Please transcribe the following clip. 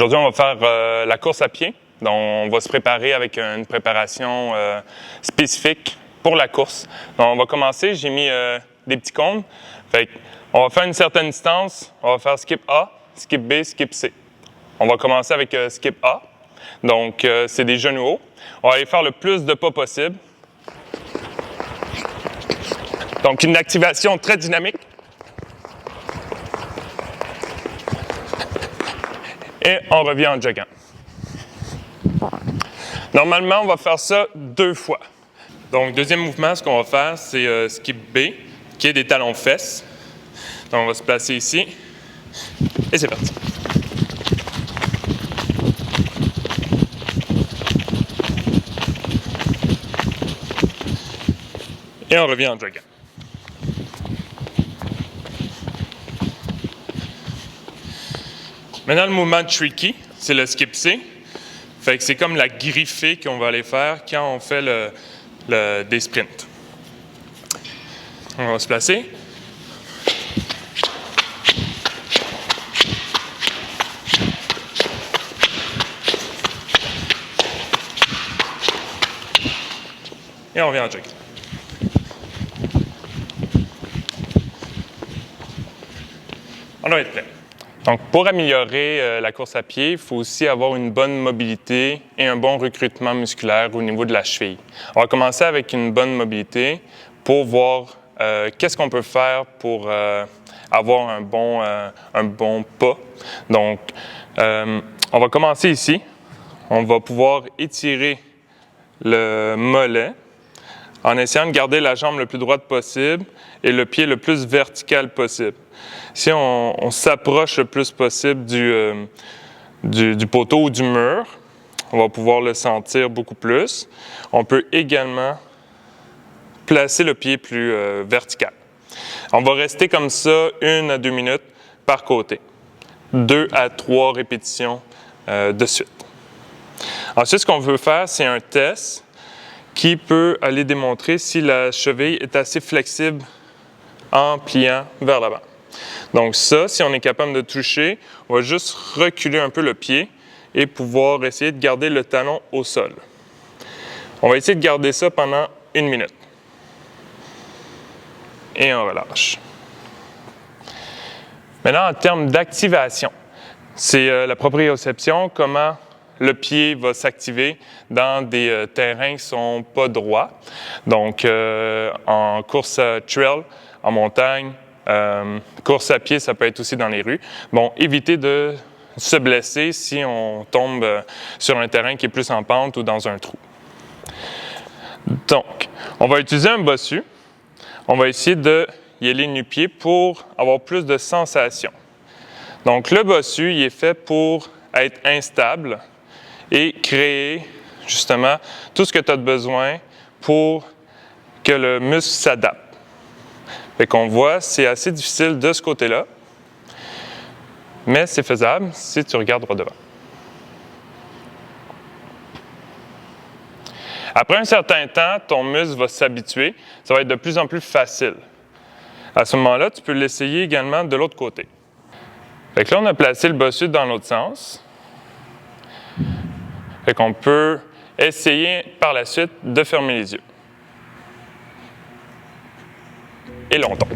Aujourd'hui, on va faire la course à pied. Donc, on va se préparer avec une préparation spécifique pour la course. Donc, on va commencer. J'ai mis des petits cônes. Fait on va faire une certaine distance. On va faire skip A, skip B, skip C. On va commencer avec skip A. Donc, c'est des genoux hauts. On va aller faire le plus de pas possible. Donc, une activation très dynamique. Et on revient en joguant. Normalement, on va faire ça 2 fois. Donc, deuxième mouvement, ce qu'on va faire, c'est skip B, qui est des talons-fesses. Donc, on va se placer ici. Et c'est parti. Et on revient en joguant. Maintenant, le mouvement tricky, c'est le skip C. Fait que c'est comme la griffée qu'on va aller faire quand on fait des sprints. On va se placer. Et on revient en jogging. On doit être prêt. Donc, pour améliorer la course à pied, il faut aussi avoir une bonne mobilité et un bon recrutement musculaire au niveau de la cheville. On va commencer avec une bonne mobilité pour voir qu'est-ce qu'on peut faire pour avoir un bon pas. Donc, on va commencer ici. On va pouvoir étirer le mollet en essayant de garder la jambe le plus droite possible et le pied le plus vertical possible. Si on s'approche le plus possible du poteau ou du mur, on va pouvoir le sentir beaucoup plus. On peut également placer le pied plus vertical. On va rester comme ça 1 à 2 minutes par côté. 2 à 3 répétitions de suite. Ensuite, ce qu'on veut faire, c'est un test qui peut aller démontrer si la cheville est assez flexible en pliant vers l'avant. Donc ça, si on est capable de toucher, on va juste reculer un peu le pied et pouvoir essayer de garder le talon au sol. On va essayer de garder ça pendant 1 minute. Et on relâche. Maintenant, en termes d'activation, c'est la proprioception, comment le pied va s'activer dans des terrains qui ne sont pas droits. Donc, en course à trail, en montagne, course à pied, ça peut être aussi dans les rues. Bon, éviter de se blesser si on tombe sur un terrain qui est plus en pente ou dans un trou. Donc, on va utiliser un bossu. On va essayer de y aller nu-pied pour avoir plus de sensation. Donc, le bossu, il est fait pour être instable et créer justement tout ce que tu as besoin pour que le muscle s'adapte. Fait qu'on voit, c'est assez difficile de ce côté-là, mais c'est faisable si tu regardes droit devant. Après un certain temps, ton muscle va s'habituer, ça va être de plus en plus facile. À ce moment-là, tu peux l'essayer également de l'autre côté. Fait que là, on a placé le bossu dans l'autre sens. Fait qu'on peut essayer par la suite de fermer les yeux. Et là, on tombe.